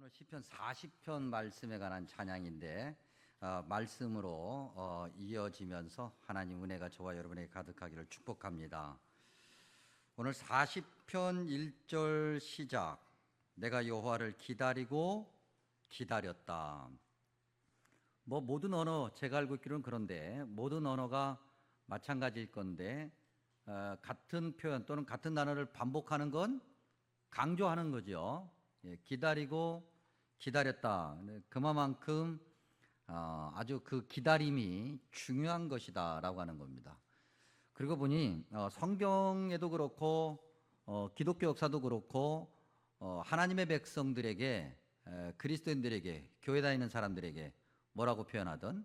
오늘 시편 40편 말씀에 관한 찬양인데 말씀으로 이어지면서 하나님 은혜가 저와 여러분에게 가득하기를 축복합니다. 오늘 40편 1절 시작. 내가 여호와를 기다리고 기다렸다. 모든 언어, 제가 알고 있기로는 그런데 모든 언어가 마찬가지일 건데 같은 표현 또는 같은 단어를 반복하는 건 강조하는 거죠. 기다리고 기다렸다. 그만큼 아주 그 기다림이 중요한 것이다라고 하는 겁니다. 그리고 보니 성경에도 그렇고 기독교 역사도 그렇고 하나님의 백성들에게 그리스도인들에게 교회 다니는 사람들에게 뭐라고 표현하든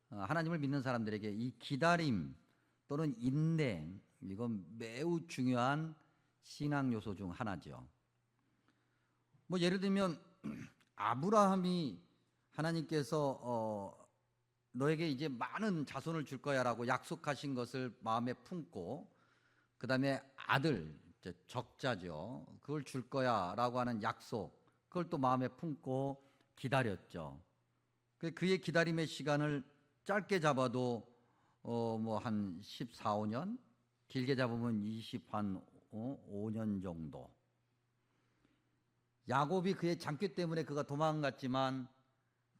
하나님을 믿는 사람들에게 이 기다림 또는 인내 이건 매우 중요한 신앙 요소 중 하나죠. 예를 들면 아브라함이 하나님께서 너에게 이제 많은 자손을 줄 거야라고 약속하신 것을 마음에 품고 그 다음에 아들 적자죠. 그걸 줄 거야라고 하는 약속 그걸 또 마음에 품고 기다렸죠. 그의 기다림의 시간을 짧게 잡아도 한 14, 15년 길게 잡으면 25년 정도. 야곱이 그의 잠귀 때문에 그가 도망갔지만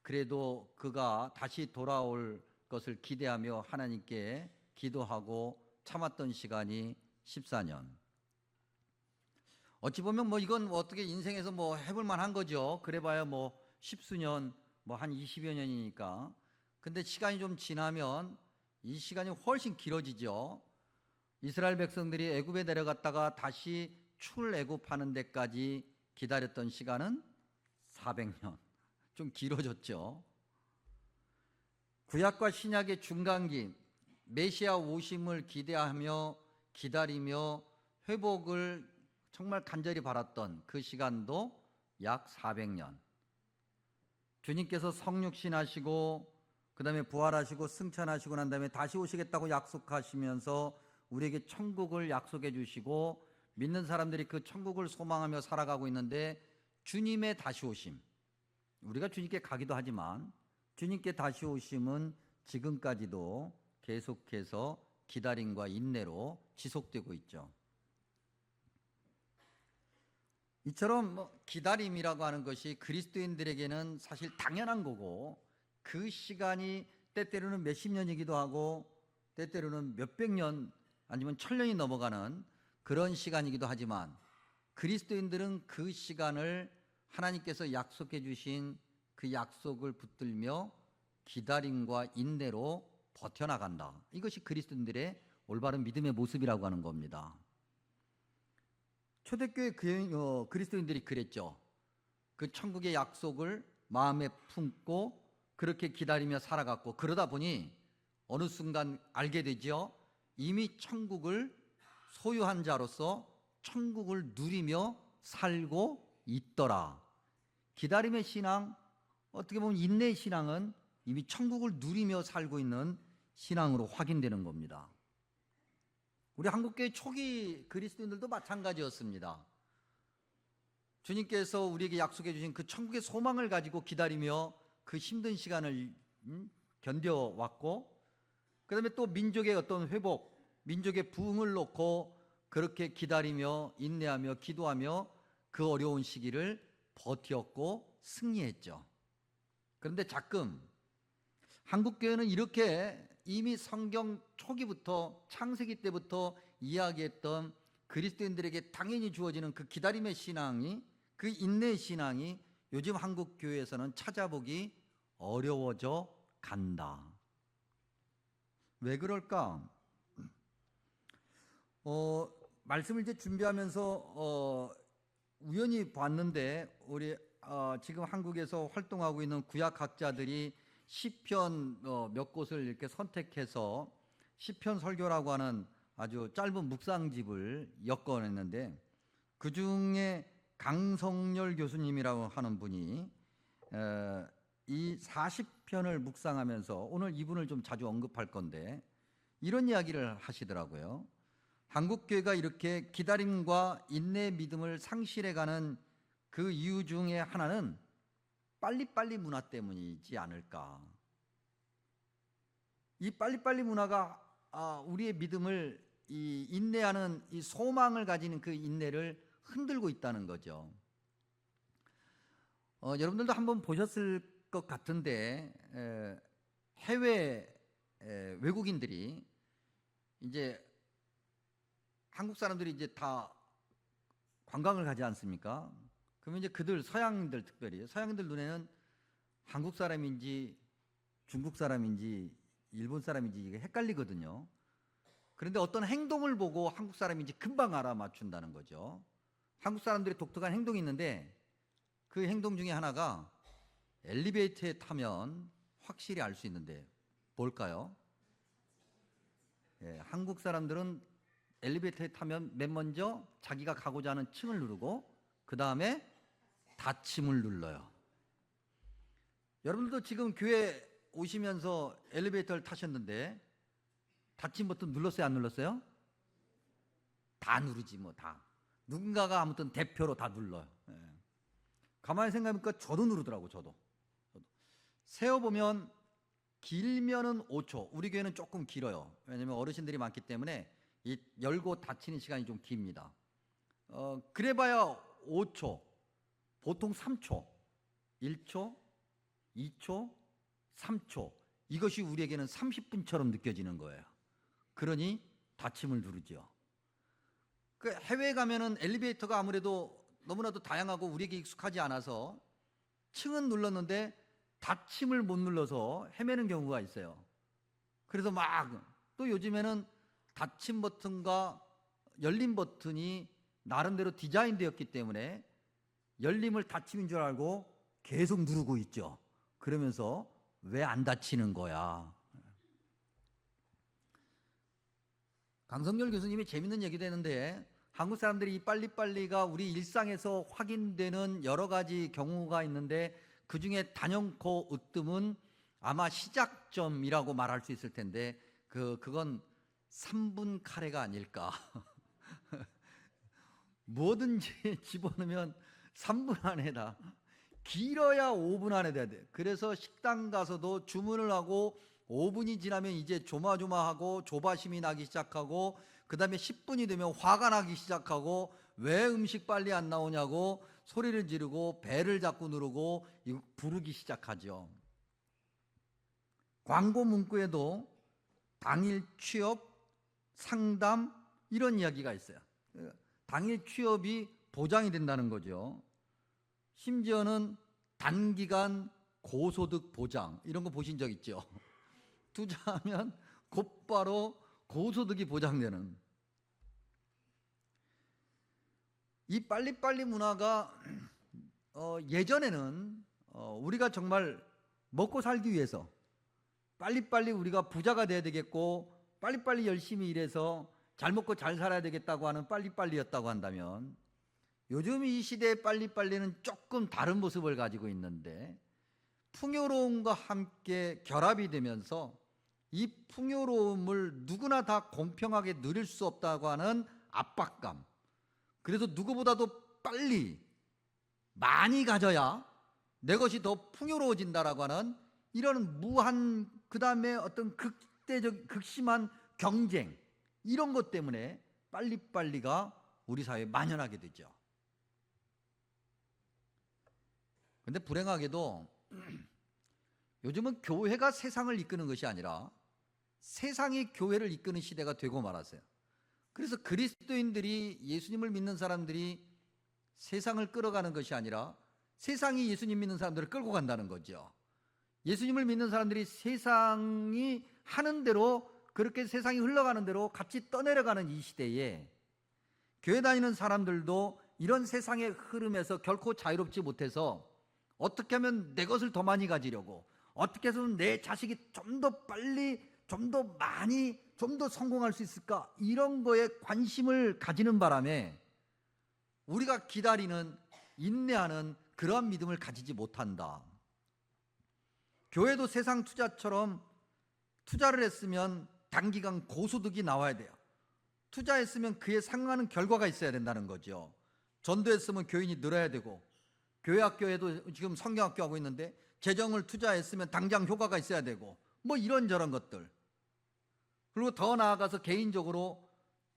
그래도 그가 다시 돌아올 것을 기대하며 하나님께 기도하고 참았던 시간이 14년. 어찌 보면 이건 어떻게 인생에서 해볼 만한 거죠. 그래봐야 십수년, 한 20여 년이니까. 근데 시간이 좀 지나면 이 시간이 훨씬 길어지죠. 이스라엘 백성들이 애굽에 내려갔다가 다시 출애굽하는 데까지 기다렸던 시간은 400년. 좀 길어졌죠. 구약과 신약의 중간기, 메시아 오심을 기대하며 기다리며 회복을 정말 간절히 바랐던 그 시간도 약 400년. 주님께서 성육신하시고 그 다음에 부활하시고 승천하시고 난 다음에 다시 오시겠다고 약속하시면서 우리에게 천국을 약속해 주시고 믿는 사람들이 그 천국을 소망하며 살아가고 있는데 주님의 다시 오심, 우리가 주님께 가기도 하지만 주님께 다시 오심은 지금까지도 계속해서 기다림과 인내로 지속되고 있죠. 이처럼 기다림이라고 하는 것이 그리스도인들에게는 사실 당연한 거고 그 시간이 때때로는 몇십 년이기도 하고 때때로는 몇백 년 아니면 1000년이 넘어가는 그런 시간이기도 하지만 그리스도인들은 그 시간을 하나님께서 약속해 주신 그 약속을 붙들며 기다림과 인내로 버텨나간다. 이것이 그리스도인들의 올바른 믿음의 모습이라고 하는 겁니다. 초대교회 그리스도인들이 그랬죠. 그 천국의 약속을 마음에 품고 그렇게 기다리며 살아갔고 그러다 보니 어느 순간 알게 되죠. 이미 천국을 소유한 자로서 천국을 누리며 살고 있더라. 기다림의 신앙, 어떻게 보면 인내의 신앙은 이미 천국을 누리며 살고 있는 신앙으로 확인되는 겁니다. 우리 한국교회 초기 그리스도인들도 마찬가지였습니다. 주님께서 우리에게 약속해 주신 그 천국의 소망을 가지고 기다리며 그 힘든 시간을 견뎌왔고 그 다음에 또 민족의 어떤 회복, 민족의 부흥을 놓고 그렇게 기다리며 인내하며 기도하며 그 어려운 시기를 버텼고 승리했죠. 그런데 가끔 한국교회는 이렇게 이미 성경 초기부터 창세기 때부터 이야기했던 그리스도인들에게 당연히 주어지는 그 기다림의 신앙이 그 인내의 신앙이 요즘 한국교회에서는 찾아보기 어려워져 간다. 왜 그럴까? 말씀을 이제 준비하면서 우연히 봤는데 우리 지금 한국에서 활동하고 있는 구약학자들이 시편 몇 곳을 이렇게 선택해서 시편 설교라고 하는 아주 짧은 묵상집을 엮어냈는데 그 중에 강성열 교수님이라고 하는 분이 이 40편을 묵상하면서 오늘 이분을 좀 자주 언급할 건데 이런 이야기를 하시더라고요. 한국교회가 이렇게 기다림과 인내의 믿음을 상실해가는 그 이유 중에 하나는 빨리빨리 문화 때문이지 않을까. 이 빨리빨리 문화가 우리의 믿음을, 이 인내하는, 이 소망을 가지는 그 인내를 흔들고 있다는 거죠. 여러분들도 한번 보셨을 것 같은데, 해외 외국인들이 이제 한국 사람들이 이제 다 관광을 가지 않습니까? 그러면 이제 그들, 서양인들, 특별히 서양인들 눈에는 한국 사람인지 중국 사람인지 일본 사람인지 이게 헷갈리거든요. 그런데 어떤 행동을 보고 한국 사람인지 금방 알아맞춘다는 거죠. 한국 사람들의 독특한 행동이 있는데, 그 행동 중에 하나가 엘리베이터에 타면 확실히 알 수 있는데 뭘까요? 한국 사람들은 엘리베이터에 타면 맨 먼저 자기가 가고자 하는 층을 누르고 그 다음에 닫힘을 눌러요. 여러분들도 지금 교회 오시면서 엘리베이터를 타셨는데 닫힘 버튼 눌렀어요, 안 눌렀어요? 다 누르지 뭐 다. 누군가가 아무튼 대표로 다 눌러요. 가만히 생각해보니까 저도 누르더라고. 저도. 세어보면 길면은 5초. 우리 교회는 조금 길어요. 왜냐면 어르신들이 많기 때문에 이 열고 닫히는 시간이 좀 깁니다. 그래봐야 5초, 보통 3초, 1초, 2초, 3초. 이것이 우리에게는 30분처럼 느껴지는 거예요. 그러니 닫힘을 누르죠. 그 해외에 가면은 엘리베이터가 아무래도 너무나도 다양하고 우리에게 익숙하지 않아서 층은 눌렀는데 닫힘을 못 눌러서 헤매는 경우가 있어요. 그래서 막 또 요즘에는 닫힘 버튼과 열림 버튼이 나름대로 디자인되었기 때문에 열림을 닫힘인 줄 알고 계속 누르고 있죠. 그러면서 왜 안 닫히는 거야? 강성열 교수님이 재밌는 얘기도 했는데, 한국 사람들이 이 빨리빨리가 우리 일상에서 확인되는 여러 가지 경우가 있는데 그 중에 단연코 으뜸은 아마 시작점이라고 말할 수 있을 텐데 그건 3분 카레가 아닐까. 뭐든지 집어넣으면 3분 안에다, 길어야 5분 안에 돼야 돼. 그래서 식당 가서도 주문을 하고 5분이 지나면 이제 조마조마하고 조바심이 나기 시작하고, 그 다음에 10분이 되면 화가 나기 시작하고 왜 음식 빨리 안 나오냐고 소리를 지르고 배를 자꾸 누르고 부르기 시작하죠. 광고 문구에도 당일 취업, 상담 이런 이야기가 있어요. 당일 취업이 보장이 된다는 거죠. 심지어는 단기간 고소득 보장 이런 거 보신 적 있죠? 투자하면 곧바로 고소득이 보장되는, 이 빨리빨리 문화가 예전에는 우리가 정말 먹고 살기 위해서 빨리빨리 우리가 부자가 돼야 되겠고 빨리빨리 열심히 일해서 잘 먹고 잘 살아야 되겠다고 하는 빨리빨리였다고 한다면, 요즘 이 시대의 빨리빨리는 조금 다른 모습을 가지고 있는데, 풍요로움과 함께 결합이 되면서 이 풍요로움을 누구나 다 공평하게 누릴 수 없다고 하는 압박감, 그래서 누구보다도 빨리 많이 가져야 내 것이 더 풍요로워진다라고 하는 이런 무한, 그 다음에 어떤 극심한 경쟁, 이런 것 때문에 빨리빨리가 우리 사회에 만연하게 되죠. 근데 불행하게도 요즘은 교회가 세상을 이끄는 것이 아니라 세상이 교회를 이끄는 시대가 되고 말았어요. 그래서 그리스도인들이, 예수님을 믿는 사람들이 세상을 끌어가는 것이 아니라 세상이 예수님 믿는 사람들을 끌고 간다는 거죠. 예수님을 믿는 사람들이 세상이 하는 대로, 그렇게 세상이 흘러가는 대로 같이 떠내려가는 이 시대에 교회 다니는 사람들도 이런 세상의 흐름에서 결코 자유롭지 못해서 어떻게 하면 내 것을 더 많이 가지려고, 어떻게 해서 내 자식이 좀 더 빨리, 좀 더 많이, 좀 더 성공할 수 있을까, 이런 거에 관심을 가지는 바람에 우리가 기다리는, 인내하는 그러한 믿음을 가지지 못한다. 교회도 세상 투자처럼 투자를 했으면 단기간 고소득이 나와야 돼요. 투자했으면 그에 상응하는 결과가 있어야 된다는 거죠. 전도했으면 교인이 늘어야 되고, 교회 학교에도 지금 성경학교 하고 있는데 재정을 투자했으면 당장 효과가 있어야 되고 뭐 이런저런 것들. 그리고 더 나아가서 개인적으로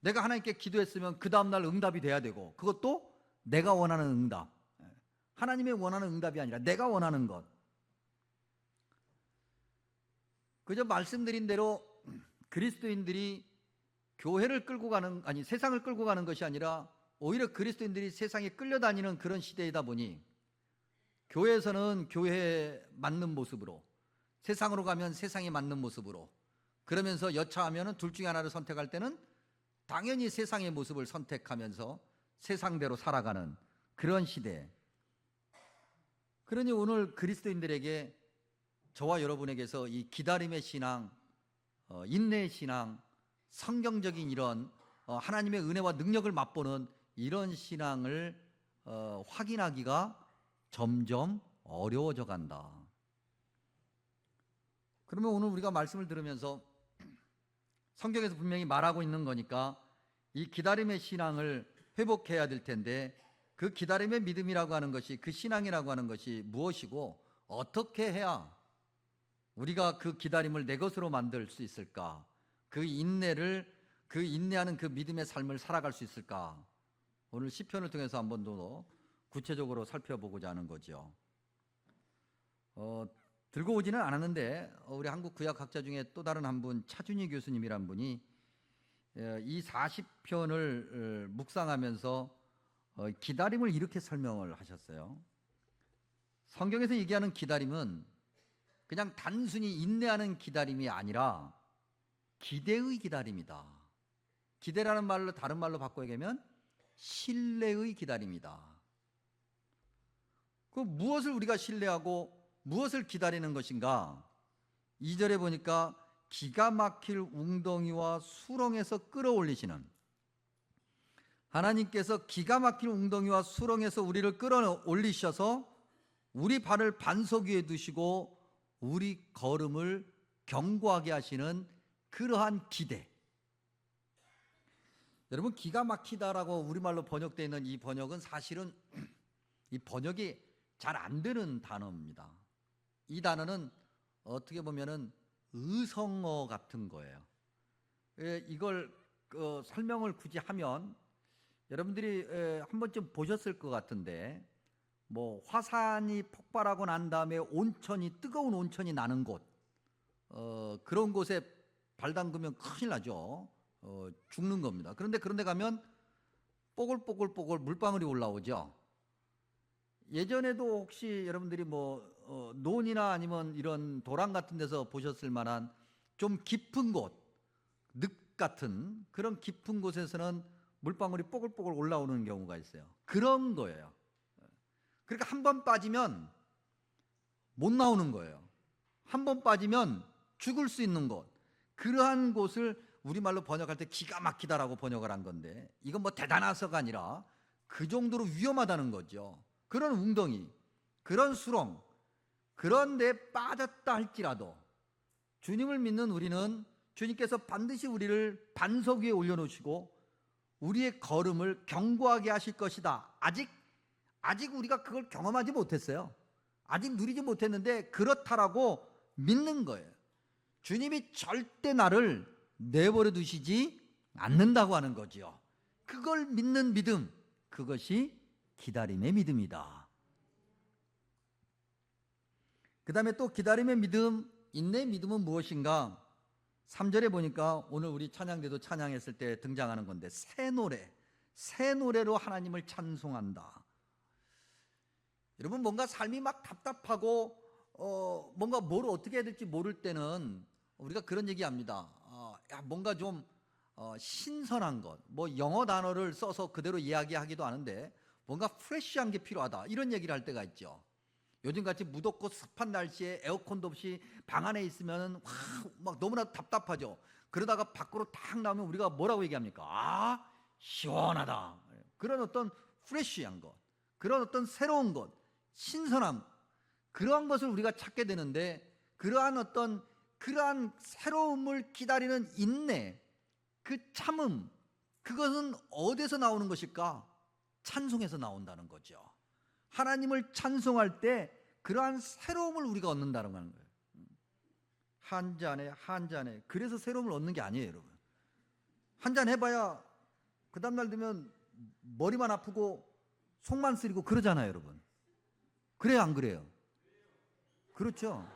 내가 하나님께 기도했으면 그 다음날 응답이 돼야 되고, 그것도 내가 원하는 응답, 하나님의 원하는 응답이 아니라 내가 원하는 것. 그저 말씀드린 대로 그리스도인들이 교회를 끌고 가는, 아니 세상을 끌고 가는 것이 아니라 오히려 그리스도인들이 세상에 끌려다니는 그런 시대이다 보니 교회에서는 교회에 맞는 모습으로, 세상으로 가면 세상에 맞는 모습으로, 그러면서 여차하면 둘 중에 하나를 선택할 때는 당연히 세상의 모습을 선택하면서 세상대로 살아가는 그런 시대. 그러니 오늘 그리스도인들에게, 저와 여러분에게서 이 기다림의 신앙, 인내의 신앙, 성경적인 이런 하나님의 은혜와 능력을 맛보는 이런 신앙을 확인하기가 점점 어려워져 간다. 그러면 오늘 우리가 말씀을 들으면서 성경에서 분명히 말하고 있는 거니까 이 기다림의 신앙을 회복해야 될 텐데, 그 기다림의 믿음이라고 하는 것이, 그 신앙이라고 하는 것이 무엇이고 어떻게 해야 우리가 그 기다림을 내 것으로 만들 수 있을까? 그 인내를, 그 인내하는 그 믿음의 삶을 살아갈 수 있을까? 오늘 시편을 통해서 한번 더 구체적으로 살펴보고자 하는 거죠. 들고 오지는 않았는데 우리 한국 구약학자 중에 또 다른 한 분, 차준희 교수님이란 분이 이 40편을 묵상하면서 기다림을 이렇게 설명을 하셨어요. 성경에서 얘기하는 기다림은 그냥 단순히 인내하는 기다림이 아니라 기대의 기다림이다. 기대라는 말로, 다른 말로 바꿔 얘기하면 신뢰의 기다림이다. 그 무엇을 우리가 신뢰하고 무엇을 기다리는 것인가? 2절에 보니까 기가 막힐 웅덩이와 수렁에서 끌어올리시는, 하나님께서 기가 막힐 웅덩이와 수렁에서 우리를 끌어올리셔서 우리 발을 반석 위에 두시고 우리 걸음을 견고하게 하시는 그러한 기대. 여러분, 기가 막히다라고 우리말로 번역되어 있는 이 번역은 사실은 이 번역이 잘 안 되는 단어입니다. 이 단어는 어떻게 보면은 의성어 같은 거예요. 이걸 설명을 굳이 하면 여러분들이 한 번쯤 보셨을 것 같은데, 뭐 화산이 폭발하고 난 다음에 온천이, 뜨거운 온천이 나는 곳, 그런 곳에 발 담그면 큰일 나죠. 죽는 겁니다. 그런데 그런 데 가면 뽀글뽀글뽀글 물방울이 올라오죠. 예전에도 혹시 여러분들이 뭐 논이나 아니면 이런 도랑 같은 데서 보셨을 만한 좀 깊은 곳, 늪 같은 그런 깊은 곳에서는 물방울이 뽀글뽀글 올라오는 경우가 있어요. 그런 거예요. 그러니까 한 번 빠지면 못 나오는 거예요. 한 번 빠지면 죽을 수 있는 곳, 그러한 곳을 우리말로 번역할 때 기가 막히다라고 번역을 한 건데, 이건 뭐 대단해서가 아니라 그 정도로 위험하다는 거죠. 그런 웅덩이, 그런 수렁, 그런 데 빠졌다 할지라도 주님을 믿는 우리는 주님께서 반드시 우리를 반석 위에 올려놓으시고 우리의 걸음을 견고하게 하실 것이다. 아직 우리가 그걸 경험하지 못했어요. 아직 누리지 못했는데 그렇다라고 믿는 거예요. 주님이 절대 나를 내버려 두시지 않는다고 하는 거죠. 그걸 믿는 믿음, 그것이 기다림의 믿음이다. 그 다음에 또 기다림의 믿음, 인내의 믿음은 무엇인가? 3절에 보니까 오늘 우리 찬양대도 찬양했을 때 등장하는 건데, 새 노래로 하나님을 찬송한다. 여러분, 뭔가 삶이 막 답답하고 뭔가 뭘 어떻게 해야 될지 모를 때는 우리가 그런 얘기합니다. 뭔가 좀 신선한 것, 뭐 영어 단어를 써서 그대로 이야기하기도 하는데 뭔가 프레쉬한 게 필요하다, 이런 얘기를 할 때가 있죠. 요즘같이 무덥고 습한 날씨에 에어컨도 없이 방 안에 있으면 막 너무나 답답하죠. 그러다가 밖으로 탁 나오면 우리가 뭐라고 얘기합니까? 시원하다. 그런 어떤 프레쉬한 것, 그런 어떤 새로운 것, 신선함, 그러한 것을 우리가 찾게 되는데, 그러한 새로움을 기다리는 인내, 그 참음, 그것은 어디서 나오는 것일까? 찬송에서 나온다는 거죠. 하나님을 찬송할 때 그러한 새로움을 우리가 얻는다는 거예요. 한 잔에 한 잔에. 그래서 새로움을 얻는 게 아니에요, 여러분. 한 잔 해봐야 그 다음날 되면 머리만 아프고 속만 쓰리고 그러잖아요, 여러분. 그래요, 안 그래요? 그렇죠.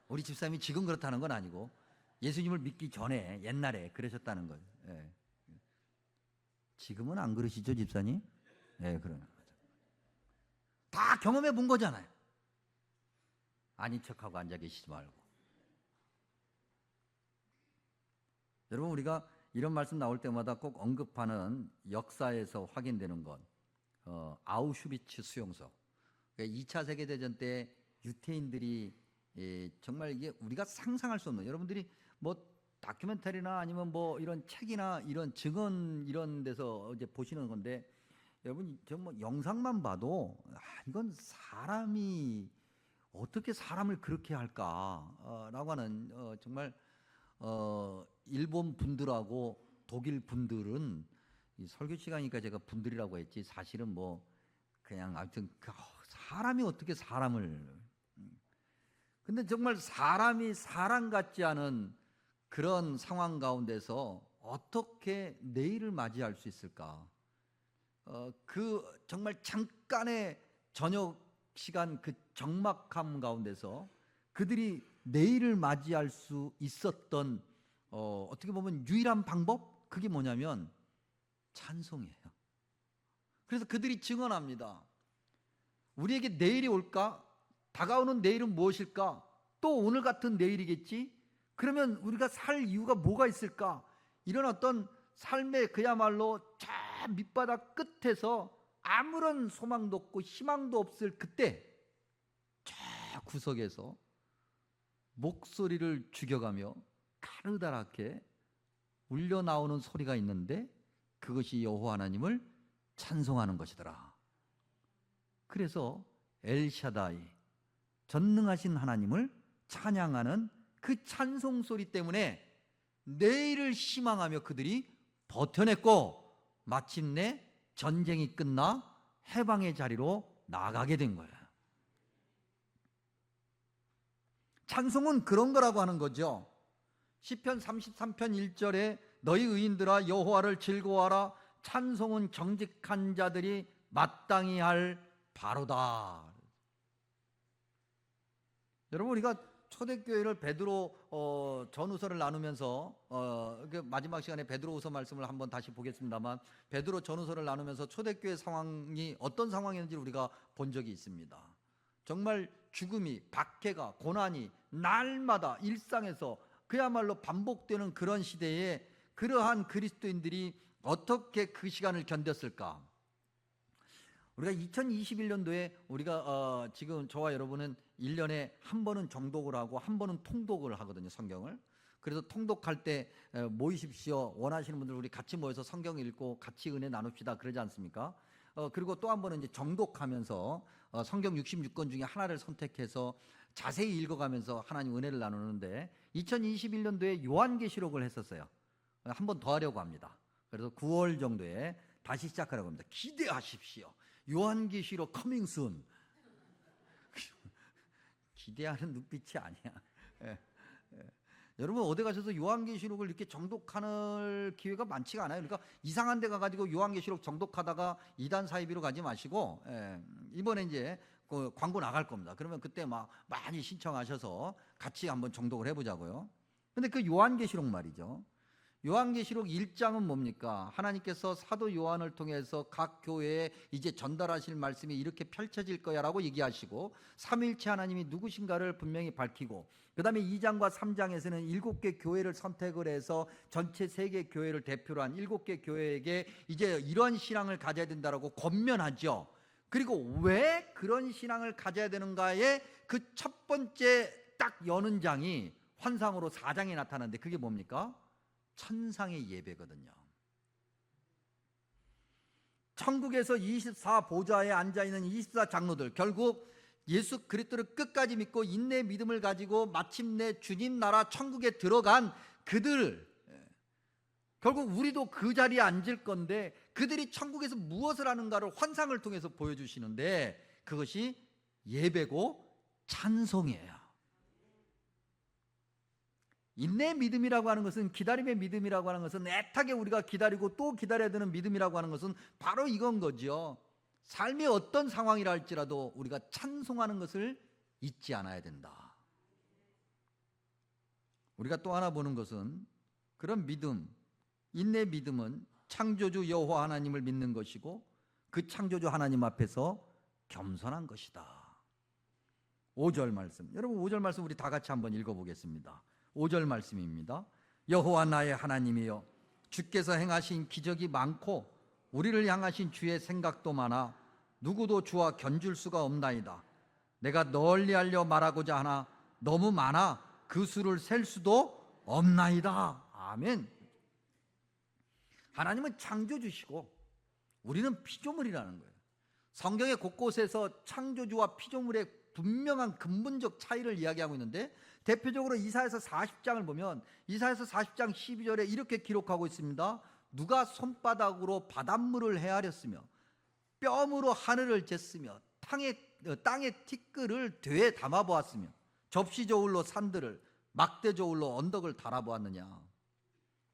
우리 집사님이 지금 그렇다는 건 아니고 예수님을 믿기 전에 옛날에 그러셨다는 거예요. 예. 지금은 안 그러시죠, 집사님? 예, 그러는 거죠. 다 경험해 본 거잖아요. 아닌 척하고 앉아 계시지 말고. 여러분, 우리가 이런 말씀 나올 때마다 꼭 언급하는 역사에서 확인되는 건 아우슈비츠 수용소. 그러니까 2차 세계대전 때 유태인들이 정말 이게 우리가 상상할 수 없는, 여러분들이 뭐 다큐멘터리나 아니면 뭐 이런 책이나 이런 증언 이런 데서 이제 보시는 건데, 여러분 정말 영상만 봐도 이건 사람이 어떻게 사람을 그렇게 할까라고 하는 정말 일본 분들하고 독일 분들은 이 설교 시간이니까 제가 분들이라고 했지 사실은 뭐 그냥 아무튼 사람이 어떻게 사람을, 근데 정말 사람이 사람 같지 않은 그런 상황 가운데서 어떻게 내일을 맞이할 수 있을까? 그 정말 잠깐의 저녁 시간 그 적막함 가운데서 그들이 내일을 맞이할 수 있었던 어떻게 보면 유일한 방법? 그게 뭐냐면 찬송이에요. 그래서 그들이 증언합니다. 우리에게 내일이 올까? 다가오는 내일은 무엇일까? 또 오늘 같은 내일이겠지? 그러면 우리가 살 이유가 뭐가 있을까? 이런 어떤 삶의 그야말로 저 밑바닥 끝에서 아무런 소망도 없고 희망도 없을 그때 저 구석에서 목소리를 죽여가며 가느다랗게 울려 나오는 소리가 있는데 그것이 여호와 하나님을 찬송하는 것이더라. 그래서 엘샤다이, 전능하신 하나님을 찬양하는 그 찬송 소리 때문에 내일을 희망하며 그들이 버텨냈고 마침내 전쟁이 끝나 해방의 자리로 나가게 된 거예요. 찬송은 그런 거라고 하는 거죠. 시편 33편 1절에 너희 의인들아 여호와를 즐거워하라. 찬송은 정직한 자들이 마땅히 할 바로다. 여러분, 우리가 초대교회를 베드로 전후서를 나누면서 마지막 시간에 베드로후서 말씀을 한번 다시 보겠습니다만, 베드로 전후서를 나누면서 초대교회 상황이 어떤 상황이었는지 우리가 본 적이 있습니다. 정말 죽음이, 박해가, 고난이 날마다 일상에서 그야말로 반복되는 그런 시대에 그러한 그리스도인들이 어떻게 그 시간을 견뎠을까? 우리가 2021년도에 우리가 지금 저와 여러분은 1년에 한 번은 정독을 하고 한 번은 통독을 하거든요, 성경을. 그래서 통독할 때 모이십시오. 원하시는 분들 우리 같이 모여서 성경 읽고 같이 은혜 나눕시다, 그러지 않습니까? 그리고 또 한 번은 이제 정독하면서 성경 66권 중에 하나를 선택해서 자세히 읽어가면서 하나님 은혜를 나누는데, 2021년도에 요한계시록을 했었어요. 한 번 더 하려고 합니다. 그래서 9월 정도에 다시 시작하려고 합니다. 기대하십시오. 요한계시록 커밍 순. 기대하는 눈빛이 아니야. 여러분 어디 가셔서 요한계시록을 이렇게 정독하는 기회가 많지가 않아요. 그러니까 이상한 데 가가지고 요한계시록 정독하다가 이단 사이비로 가지 마시고, 이번에 이제 그 광고 나갈 겁니다. 그러면 그때 막 많이 신청하셔서 같이 한번 정독을 해보자고요. 근데 그 요한계시록 말이죠. 요한계시록 1장은 뭡니까? 하나님께서 사도 요한을 통해서 각 교회에 이제 전달하실 말씀이 이렇게 펼쳐질 거야 라고 얘기하시고, 삼위일체 하나님이 누구신가를 분명히 밝히고, 그 다음에 2장과 3장에서는 7개 교회를 선택을 해서 전체 세계 교회를 대표로 한 7개 교회에게 이제 이런 신앙을 가져야 된다라고 권면하죠. 그리고 왜 그런 신앙을 가져야 되는가에 그 첫 번째 딱 여는 장이 환상으로 4장에 나타나는데 그게 뭡니까? 천상의 예배거든요. 천국에서 24보좌에 앉아있는 24장로들, 결국 예수 그리스도를 끝까지 믿고 인내 믿음을 가지고 마침내 주님 나라 천국에 들어간 그들, 결국 우리도 그 자리에 앉을 건데 그들이 천국에서 무엇을 하는가를 환상을 통해서 보여주시는데 그것이 예배고 찬송이에요. 인내의 믿음이라고 하는 것은, 기다림의 믿음이라고 하는 것은, 애타게 우리가 기다리고 또 기다려야 되는 믿음이라고 하는 것은 바로 이건 거죠. 삶의 어떤 상황이라 할지라도 우리가 찬송하는 것을 잊지 않아야 된다. 우리가 또 하나 보는 것은, 그런 믿음, 인내의 믿음은 창조주 여호와 하나님을 믿는 것이고 그 창조주 하나님 앞에서 겸손한 것이다. 5절 말씀, 여러분 5절 말씀 우리 다 같이 한번 읽어보겠습니다. 5절 말씀입니다. 여호와 나의 하나님이여, 주께서 행하신 기적이 많고 우리를 향하신 주의 생각도 많아 누구도 주와 견줄 수가 없나이다. 내가 널리 알려 말하고자 하나 너무 많아 그 수를 셀 수도 없나이다. 아멘. 하나님은 창조주시고 우리는 피조물이라는 거예요. 성경의 곳곳에서 창조주와 피조물의 분명한 근본적 차이를 이야기하고 있는데, 대표적으로 이사야서 40장을 보면 이사야서 40장 12절에 이렇게 기록하고 있습니다. 누가 손바닥으로 바닷물을 헤아렸으며 뼘으로 하늘을 쟀으며 땅의 티끌을 되에 담아보았으며 접시 저울로 산들을 막대 저울로 언덕을 달아보았느냐.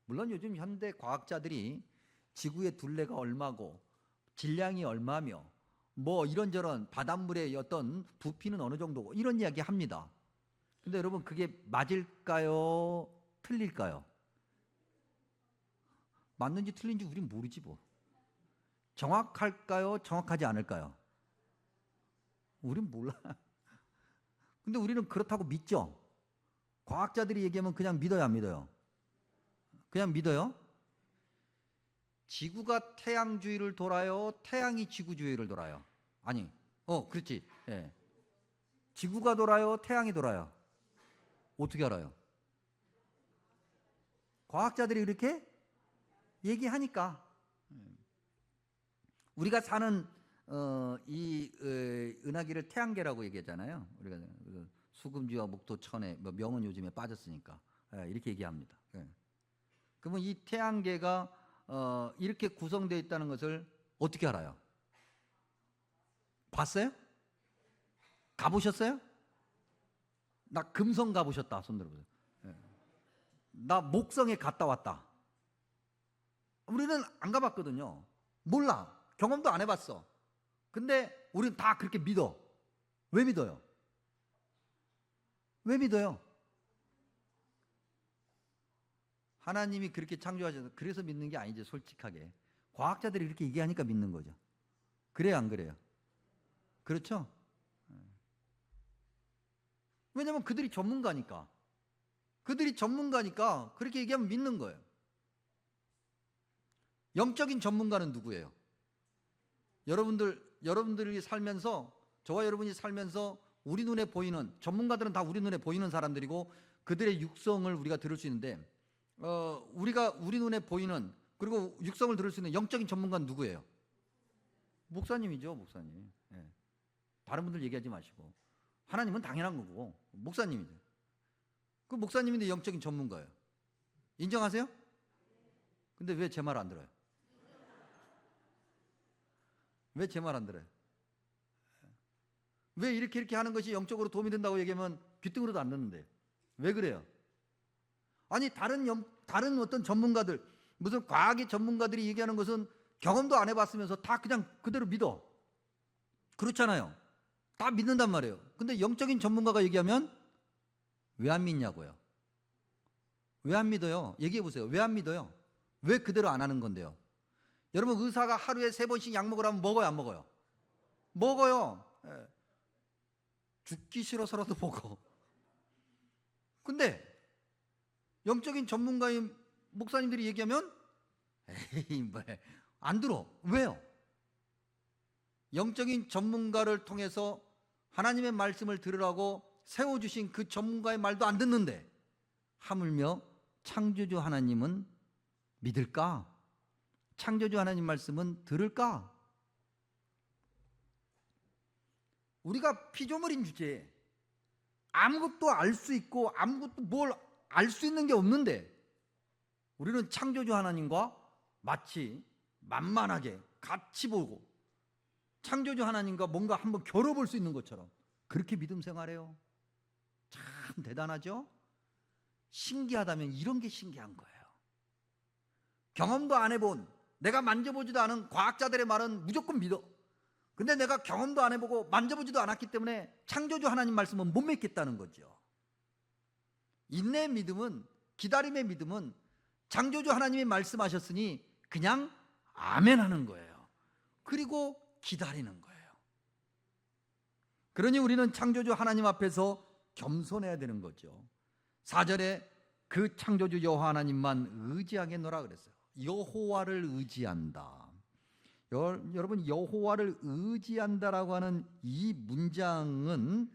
물론 요즘 현대 과학자들이 지구의 둘레가 얼마고 질량이 얼마며 뭐 이런저런 바닷물의 어떤 부피는 어느 정도고 이런 이야기 합니다. 근데 여러분, 그게 맞을까요? 틀릴까요? 맞는지 틀린지 우린 모르지 뭐. 정확할까요? 정확하지 않을까요? 우린 몰라. 근데 우리는 그렇다고 믿죠. 과학자들이 얘기하면 그냥 믿어요, 안 믿어요? 그냥 믿어요? 지구가 태양 주위를 돌아요? 태양이 지구 주위를 돌아요? 아니, 그렇지. 예. 지구가 돌아요? 태양이 돌아요? 어떻게 알아요? 과학자들이 이렇게 얘기하니까. 우리가 사는 이 은하계를 태양계라고 얘기하잖아요. 우리가 수금지와 목토천에, 명은 요즘에 빠졌으니까 이렇게 얘기합니다. 그러면 이 태양계가 이렇게 구성되어 있다는 것을 어떻게 알아요? 봤어요? 가보셨어요? 나 금성 가보셨다. 손 들어보세요. 나 목성에 갔다 왔다. 우리는 안 가봤거든요. 몰라. 경험도 안 해봤어. 근데 우리는 다 그렇게 믿어. 왜 믿어요? 왜 믿어요? 하나님이 그렇게 창조하셔서 그래서 믿는 게 아니지. 솔직하게 과학자들이 이렇게 얘기하니까 믿는 거죠. 그래요, 안 그래요? 그렇죠? 왜냐하면 그들이 전문가니까. 그렇게 얘기하면 믿는 거예요. 영적인 전문가는 누구예요? 여러분들이 살면서, 저와 여러분이 살면서 우리 눈에 보이는, 전문가들은 다 우리 눈에 보이는 사람들이고 그들의 육성을 우리가 들을 수 있는데, 우리가 우리 눈에 보이는, 그리고 육성을 들을 수 있는 영적인 전문가는 누구예요? 목사님이죠, 목사님. 예. 다른 분들 얘기하지 마시고. 하나님은 당연한 거고 목사님이죠. 그 목사님인데 영적인 전문가예요. 인정하세요? 근데 왜 제 말 안 들어요? 왜 제 말 안 들어요? 왜 이렇게 하는 것이 영적으로 도움이 된다고 얘기하면 귀등으로도 안 듣는데 왜 그래요? 아니, 다른 어떤 전문가들, 무슨 과학의 전문가들이 얘기하는 것은 경험도 안 해봤으면서 다 그냥 그대로 믿어. 그렇잖아요. 다 믿는단 말이에요. 근데 영적인 전문가가 얘기하면 왜 안 믿냐고요? 왜 안 믿어요? 얘기해 보세요. 왜 안 믿어요? 왜 그대로 안 하는 건데요? 여러분, 의사가 하루에 3번씩 약 먹으라면 먹어요, 안 먹어요? 먹어요. 예. 죽기 싫어서라도 먹어. 근데 영적인 전문가인 목사님들이 얘기하면 에이, 뭐 안 들어. 왜요? 영적인 전문가를 통해서 하나님의 말씀을 들으라고 세워주신 그 전문가의 말도 안 듣는데 하물며 창조주 하나님은 믿을까? 창조주 하나님 말씀은 들을까? 우리가 피조물인 주제에 아무것도 알 수 있고 아무것도 뭘 알 수 있는 게 없는데 우리는 창조주 하나님과 마치 만만하게 같이 보고 창조주 하나님과 뭔가 한번 겨뤄볼 수 있는 것처럼 그렇게 믿음 생활해요. 참 대단하죠? 신기하다면 이런 게 신기한 거예요. 경험도 안 해본, 내가 만져보지도 않은 과학자들의 말은 무조건 믿어. 근데 내가 경험도 안 해보고 만져보지도 않았기 때문에 창조주 하나님 말씀은 못 믿겠다는 거죠. 인내의 믿음은, 기다림의 믿음은 창조주 하나님이 말씀하셨으니 그냥 아멘 하는 거예요. 그리고 기다리는 거예요. 그러니 우리는 창조주 하나님 앞에서 겸손해야 되는 거죠. 4절에 그 창조주 여호와 하나님만 의지하겠노라 그랬어요. 여호와를 의지한다. 여러분, 여호와를 의지한다라고 하는 이 문장은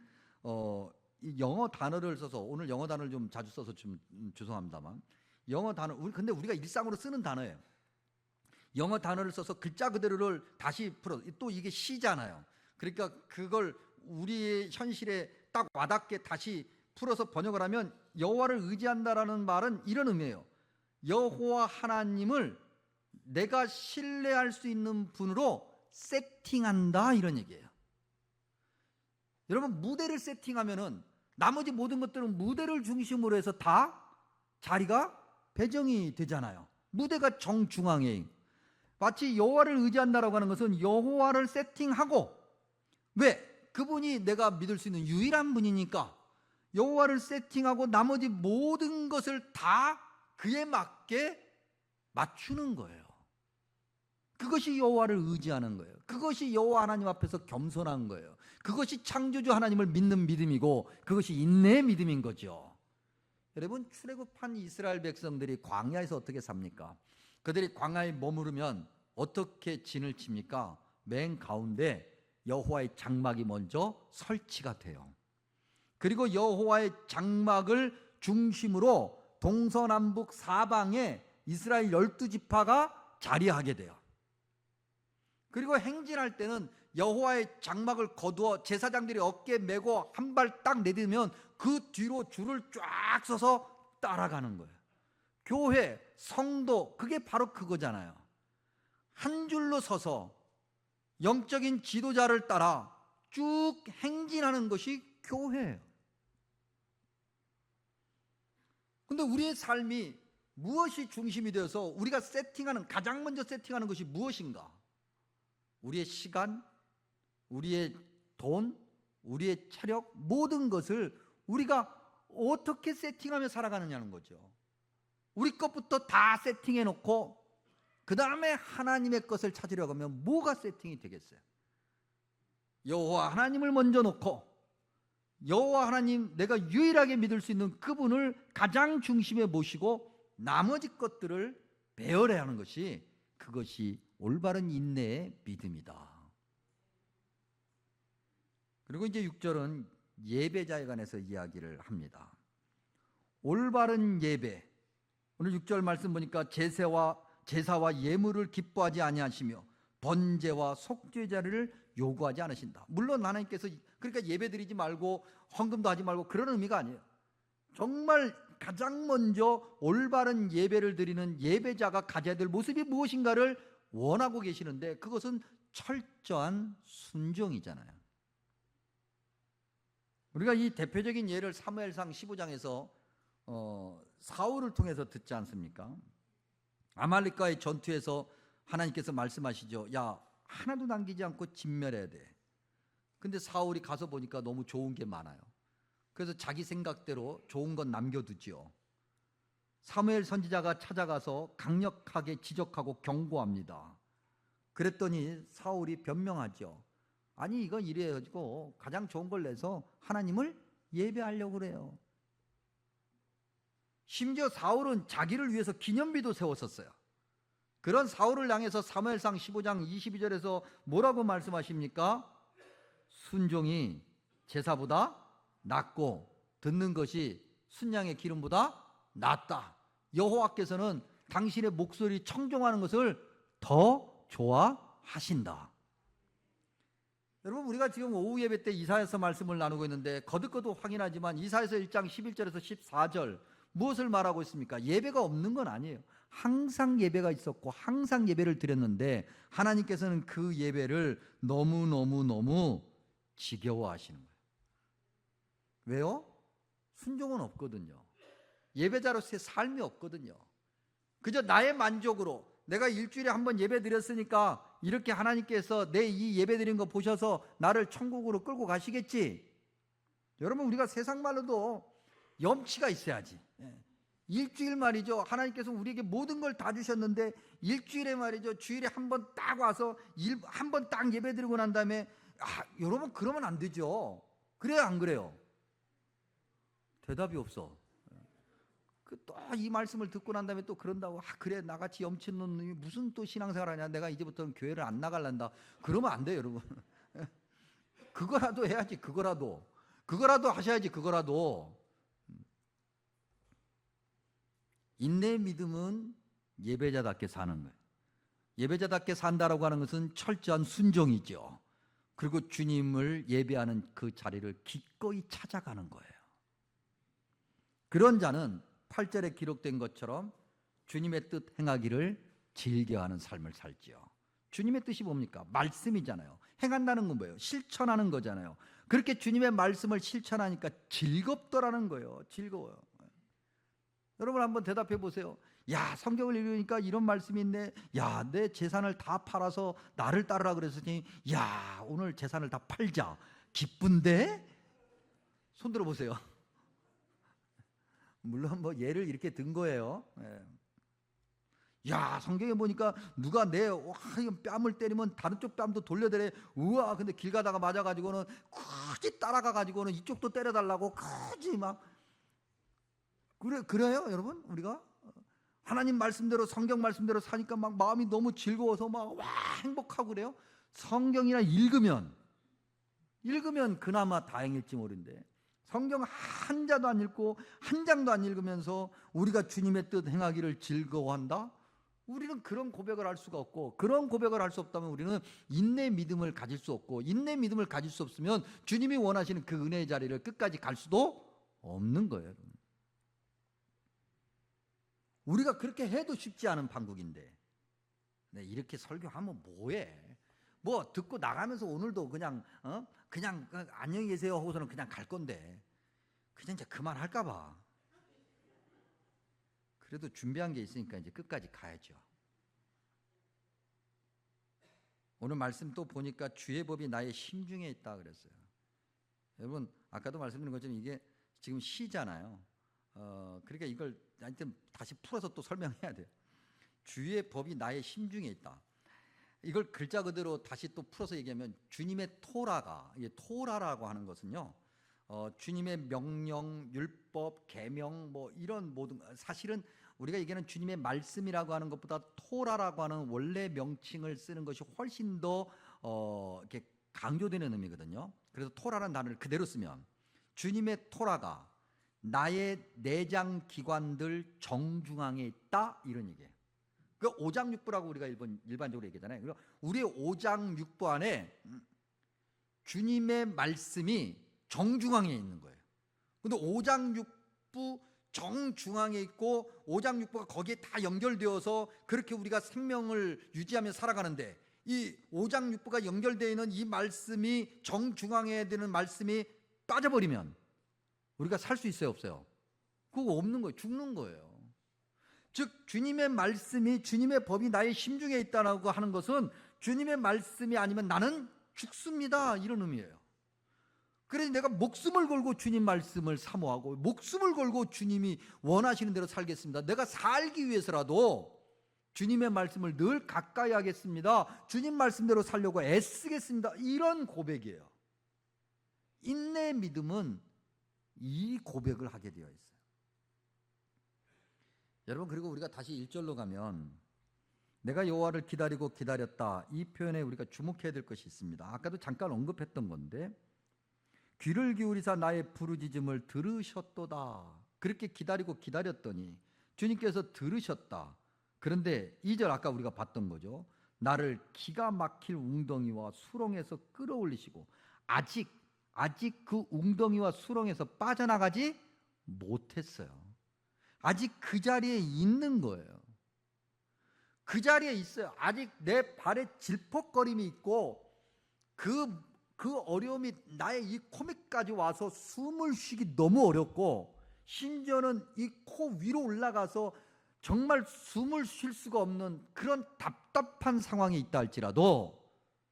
영어 단어를 써서, 오늘 영어 단어를 좀 자주 써서 좀 죄송합니다만, 영어 단어, 근데 우리가 일상으로 쓰는 단어예요. 영어 단어를 써서 글자 그대로를 다시 풀어, 또 이게 시잖아요. 그러니까 그걸 우리의 현실에 딱 와닿게 다시 풀어서 번역을 하면, 여호와를 의지한다라는 말은 이런 의미예요. 여호와 하나님을 내가 신뢰할 수 있는 분으로 세팅한다, 이런 얘기예요. 여러분, 무대를 세팅하면은 나머지 모든 것들은 무대를 중심으로 해서 다 자리가 배정이 되잖아요. 무대가 정중앙에. 마치 여호와를 의지한다라고 하는 것은 여호와를 세팅하고, 왜? 그분이 내가 믿을 수 있는 유일한 분이니까 여호와를 세팅하고 나머지 모든 것을 다 그에 맞게 맞추는 거예요. 그것이 여호와를 의지하는 거예요. 그것이 여호와 하나님 앞에서 겸손한 거예요. 그것이 창조주 하나님을 믿는 믿음이고, 그것이 인내의 믿음인 거죠. 여러분, 출애굽한 이스라엘 백성들이 광야에서 어떻게 삽니까? 그들이 광야에 머무르면 어떻게 진을 칩니까? 맨 가운데 여호와의 장막이 먼저 설치가 돼요. 그리고 여호와의 장막을 중심으로 동서남북 사방에 이스라엘 12지파가 자리하게 돼요. 그리고 행진할 때는 여호와의 장막을 거두어 제사장들이 어깨에 메고 한 발 딱 내딛으면 그 뒤로 줄을 쫙 서서 따라가는 거예요. 교회, 성도, 그게 바로 그거잖아요. 한 줄로 서서 영적인 지도자를 따라 쭉 행진하는 것이 교회예요. 근데 우리의 삶이 무엇이 중심이 되어서 우리가 가장 먼저 세팅하는 것이 무엇인가? 우리의 시간, 우리의 돈, 우리의 체력, 모든 것을 우리가 어떻게 세팅하며 살아가느냐는 거죠. 우리 것부터 다 세팅해 놓고 그 다음에 하나님의 것을 찾으려고 하면 뭐가 세팅이 되겠어요? 여호와 하나님을 먼저 놓고, 여호와 하나님, 내가 유일하게 믿을 수 있는 그분을 가장 중심에 모시고 나머지 것들을 배열해야 하는 것이, 그것이 올바른 인내의 믿음이다. 그리고 이제 6절은 예배자에 관해서 이야기를 합니다. 올바른 예배, 오늘 6절 말씀 보니까 제사와 예물을 기뻐하지 아니하시며 번제와 속죄제를 요구하지 않으신다. 물론 하나님께서 그러니까 예배드리지 말고 헌금도 하지 말고 그런 의미가 아니에요. 정말 가장 먼저 올바른 예배를 드리는 예배자가 가져야 될 모습이 무엇인가를 원하고 계시는데, 그것은 철저한 순종이잖아요. 우리가 이 대표적인 예를 사무엘상 15장에서 사울을 통해서 듣지 않습니까? 아말렉과의 전투에서 하나님께서 말씀하시죠. 야, 하나도 남기지 않고 진멸해야 돼. 근데 사울이 가서 보니까 너무 좋은 게 많아요. 그래서 자기 생각대로 좋은 건 남겨두지요. 사무엘 선지자가 찾아가서 강력하게 지적하고 경고합니다. 그랬더니 사울이 변명하죠. 아니, 이건 이래가지고 가장 좋은 걸 내서 하나님을 예배하려고 그래요. 심지어 사울은 자기를 위해서 기념비도 세웠었어요. 그런 사울을 향해서 사무엘상 15장 22절에서 뭐라고 말씀하십니까? 순종이 제사보다 낫고 듣는 것이 순양의 기름보다 낫다. 여호와께서는 당신의 목소리 청종하는 것을 더 좋아하신다. 여러분, 우리가 지금 오후 예배 때 이사야서 말씀을 나누고 있는데 거듭거듭 확인하지만 이사야서 1장 11절에서 14절 무엇을 말하고 있습니까? 예배가 없는 건 아니에요. 항상 예배가 있었고 항상 예배를 드렸는데 하나님께서는 그 예배를 너무너무 지겨워하시는 거예요. 왜요? 순종은 없거든요. 예배자로서의 삶이 없거든요. 그저 나의 만족으로 내가 일주일에 한 번 예배 드렸으니까 이렇게 하나님께서 내 이 예배 드린 거 보셔서 나를 천국으로 끌고 가시겠지. 여러분, 우리가 세상 말로도 염치가 있어야지. 일주일 말이죠, 하나님께서 우리에게 모든 걸 다 주셨는데 일주일에 말이죠, 주일에 한 번 딱 와서 한 번 딱 예배 드리고 난 다음에 여러분, 그러면 안 되죠. 그래요, 안 그래요? 대답이 없어. 또 이 말씀을 듣고 난 다음에 또 그런다고, 그래, 나같이 염치 있는 놈이 무슨 또 신앙생활 하냐, 내가 이제부터는 교회를 안 나갈란다. 그러면 안 돼요, 여러분. 그거라도 해야지. 그거라도 하셔야지. 그거라도. 인내의 믿음은 예배자답게 사는 거예요. 예배자답게 산다라고 하는 것은 철저한 순종이죠. 그리고 주님을 예배하는 그 자리를 기꺼이 찾아가는 거예요. 그런 자는 8절에 기록된 것처럼 주님의 뜻 행하기를 즐겨하는 삶을 살지요. 주님의 뜻이 뭡니까? 말씀이잖아요. 행한다는 건 뭐예요? 실천하는 거잖아요. 그렇게 주님의 말씀을 실천하니까 즐겁더라는 거예요. 즐거워요. 여러분, 한번 대답해 보세요. 야, 성경을 읽으니까 이런 말씀이 있네. 야, 내 재산을 다 팔아서 나를 따르라 그랬으니, 야, 오늘 재산을 다 팔자. 기쁜데? 손 들어 보세요. 물론 뭐 예를 이렇게 든 거예요. 야, 성경에 보니까 누가 내 뺨을 때리면 다른 쪽 뺨도 돌려대래. 우와, 근데 길 가다가 맞아가지고는 굳이 따라가가지고는 이쪽도 때려달라고 굳이 막. 그래요, 여러분? 우리가 하나님 말씀대로, 성경 말씀대로 사니까 막 마음이 너무 즐거워서 막 행복하고 그래요. 성경이나 읽으면 그나마 다행일지 모르는데, 성경 한 자도 안 읽고 한 장도 안 읽으면서 우리가 주님의 뜻 행하기를 즐거워한다? 우리는 그런 고백을 할 수가 없고, 그런 고백을 할 수 없다면 우리는 인내 믿음을 가질 수 없고, 인내 믿음을 가질 수 없으면 주님이 원하시는 그 은혜의 자리를 끝까지 갈 수도 없는 거예요. 우리가 그렇게 해도 쉽지 않은 판국인데, 이렇게 설교하면 뭐해? 뭐 듣고 나가면서 오늘도 그냥 안녕히 계세요 하고서는 그냥 갈 건데, 그냥 이제 그만할까 봐. 그래도 준비한 게 있으니까 이제 끝까지 가야죠. 오늘 말씀 또 보니까 주의 법이 나의 심중에 있다 그랬어요. 여러분, 아까도 말씀드린 것처럼 이게 지금 시잖아요. 그러니까 이걸 하여튼 다시 풀어서 또 설명해야 돼요. 주의 법이 나의 심중에 있다. 이걸 글자 그대로 다시 또 풀어서 얘기하면, 주님의 토라가, 이게 토라라고 하는 것은요, 주님의 명령, 율법, 계명, 뭐 이런 모든, 사실은 우리가 얘기하는 주님의 말씀이라고 하는 것보다 토라라고 하는 원래 명칭을 쓰는 것이 훨씬 더 이렇게 강조되는 의미거든요. 그래서 토라라는 단어를 그대로 쓰면, 주님의 토라가 나의 내장 기관들 정중앙에 있다, 이런 얘기예요. 그 오장육부라고 우리가 일반적으로 얘기하잖아요. 그리고 우리의 오장육부 안에 주님의 말씀이 정중앙에 있는 거예요. 근데 오장육부 정중앙에 있고 오장육부가 거기에 다 연결되어서 그렇게 우리가 생명을 유지하며 살아가는데, 이 오장육부가 연결되어 있는 이 말씀이, 정중앙에 드는 말씀이 빠져버리면 우리가 살 수 있어요, 없어요? 그거 없는 거예요. 죽는 거예요. 즉 주님의 말씀이, 주님의 법이 나의 심중에 있다고 하는 것은 주님의 말씀이 아니면 나는 죽습니다, 이런 의미예요. 그래서 내가 목숨을 걸고 주님 말씀을 사모하고 목숨을 걸고 주님이 원하시는 대로 살겠습니다. 내가 살기 위해서라도 주님의 말씀을 늘 가까이 하겠습니다. 주님 말씀대로 살려고 애쓰겠습니다, 이런 고백이에요. 인내의 믿음은 이 고백을 하게 되어 있어요. 여러분, 그리고 우리가 다시 1절로 가면, 내가 여호와를 기다리고 기다렸다, 이 표현에 우리가 주목해야 될 것이 있습니다. 아까도 잠깐 언급했던 건데, 귀를 기울이사 나의 부르짖음을 들으셨도다. 그렇게 기다리고 기다렸더니 주님께서 들으셨다. 그런데 2절 아까 우리가 봤던 거죠. 나를 기가 막힐 웅덩이와 수렁에서 끌어올리시고, 아직 그 웅덩이와 수렁에서 빠져나가지 못했어요. 아직 그 자리에 있는 거예요. 그 자리에 있어요. 아직 내 발에 질퍽거림이 있고 그 어려움이 나의 이 코밑까지 와서 숨을 쉬기 너무 어렵고, 심지어는 이 코 위로 올라가서 정말 숨을 쉴 수가 없는 그런 답답한 상황이 있다 할지라도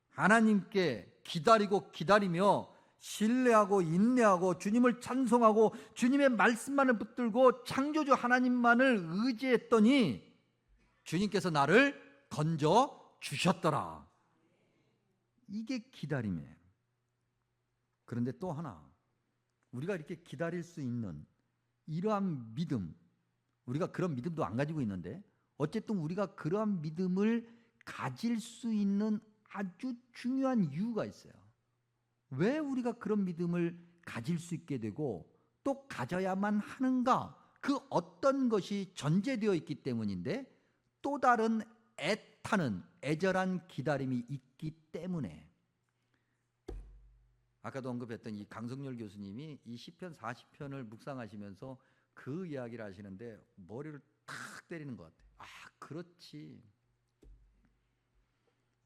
하나님께 기다리며 신뢰하고 인내하고 주님을 찬송하고 주님의 말씀만을 붙들고 창조주 하나님만을 의지했더니 주님께서 나를 건져 주셨더라. 이게 기다림이에요. 그런데 또 하나, 우리가 이렇게 기다릴 수 있는 이러한 믿음, 우리가 그런 믿음도 안 가지고 있는데 어쨌든 우리가 그러한 믿음을 가질 수 있는 아주 중요한 이유가 있어요. 왜 우리가 그런 믿음을 가질 수 있게 되고 또 가져야만 하는가? 그 어떤 것이 전제되어 있기 때문인데, 또 다른 애타는 애절한 기다림이 있기 때문에. 아까도 언급했던 이 강성렬 교수님이 이 시편 40편을 묵상하시면서 그 이야기를 하시는데 머리를 탁 때리는 것 같아요. 아, 그렇지.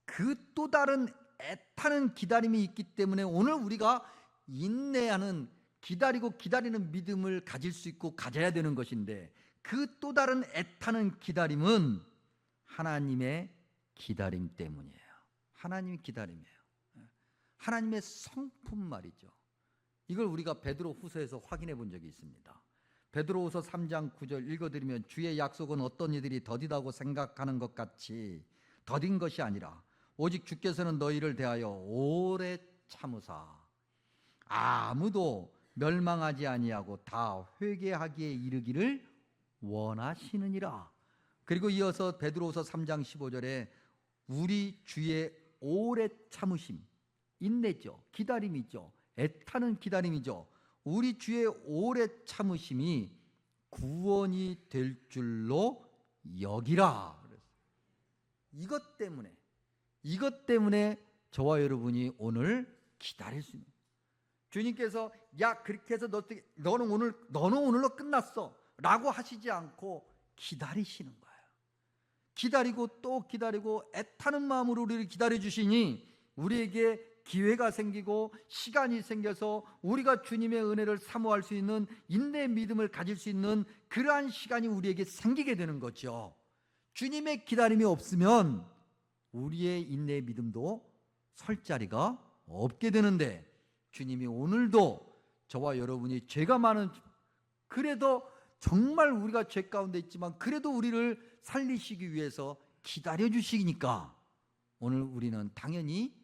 그 또 다른 애타는 기다림이 있기 때문에 오늘 우리가 인내하는, 기다리는 믿음을 가질 수 있고 가져야 되는 것인데, 그 또 다른 애타는 기다림은 하나님의 기다림 때문이에요. 하나님의 기다림이에요. 하나님의 성품 말이죠. 이걸 우리가 베드로후서에서 확인해 본 적이 있습니다. 베드로후서 3장 9절 읽어드리면, 주의 약속은 어떤 이들이 더디다고 생각하는 것 같이 더딘 것이 아니라 오직 주께서는 너희를 대하여 오래 참으사 아무도 멸망하지 아니하고 다 회개하기에 이르기를 원하시느니라. 그리고 이어서 베드로후서 3장 15절에 우리 주의 오래 참으심, 인내죠, 기다림이죠, 애타는 기다림이죠. 우리 주의 오래 참으심이 구원이 될 줄로 여기라. 이것 때문에 저와 여러분이 오늘 기다릴 수 있는, 주님께서 야 그렇게 해서 너는 오늘로 끝났어 라고 하시지 않고 기다리시는 거예요. 기다리고 또 기다리고 애타는 마음으로 우리를 기다려 주시니 우리에게 기회가 생기고 시간이 생겨서 우리가 주님의 은혜를 사모할 수 있는, 인내의 믿음을 가질 수 있는 그러한 시간이 우리에게 생기게 되는 거죠. 주님의 기다림이 없으면 우리의 인내의 믿음도 설 자리가 없게 되는데, 주님이 오늘도 저와 여러분이 죄가 많은, 그래도 정말 우리가 죄 가운데 있지만 그래도 우리를 살리시기 위해서 기다려 주시니까 오늘 우리는 당연히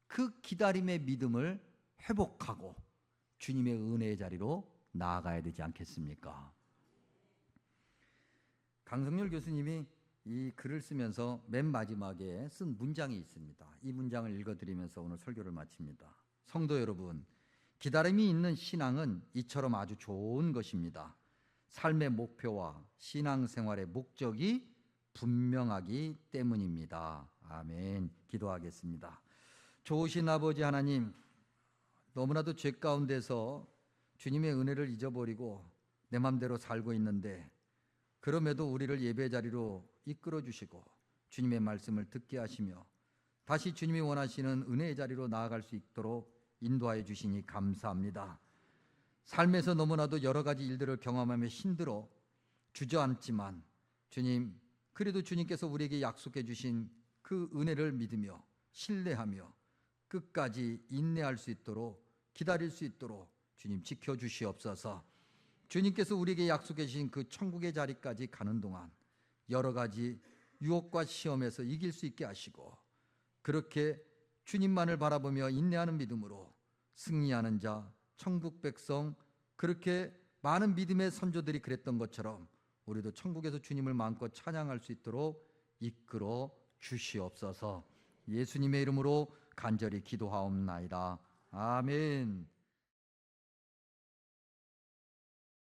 그 기다림의 믿음을 회복하고 주님의 은혜의 자리로 나아가야 되지 않겠습니까? 강성렬 교수님이 이 글을 쓰면서 맨 마지막에 쓴 문장이 있습니다. 이 문장을 읽어드리면서 오늘 설교를 마칩니다. 성도 여러분, 기다림이 있는 신앙은 이처럼 아주 좋은 것입니다. 삶의 목표와 신앙생활의 목적이 분명하기 때문입니다. 아멘. 기도하겠습니다. 좋으신 아버지 하나님, 너무나도 죄 가운데서 주님의 은혜를 잊어버리고 내 맘대로 살고 있는데, 그럼에도 우리를 예배 자리로 이끌어 주시고 주님의 말씀을 듣게 하시며 다시 주님이 원하시는 은혜의 자리로 나아갈 수 있도록 인도하여 주시니 감사합니다. 삶에서 너무나도 여러 가지 일들을 경험하며 힘들어 주저앉지만 주님, 그래도 주님께서 우리에게 약속해 주신 그 은혜를 믿으며 신뢰하며 끝까지 인내할 수 있도록, 기다릴 수 있도록 주님 지켜주시옵소서. 주님께서 우리에게 약속해 주신 그 천국의 자리까지 가는 동안 여러 가지 유혹과 시험에서 이길 수 있게 하시고, 그렇게 주님만을 바라보며 인내하는 믿음으로 승리하는 자, 천국 백성, 그렇게 많은 믿음의 선조들이 그랬던 것처럼 우리도 천국에서 주님을 마음껏 찬양할 수 있도록 이끌어 주시옵소서. 예수님의 이름으로 간절히 기도하옵나이다. 아멘.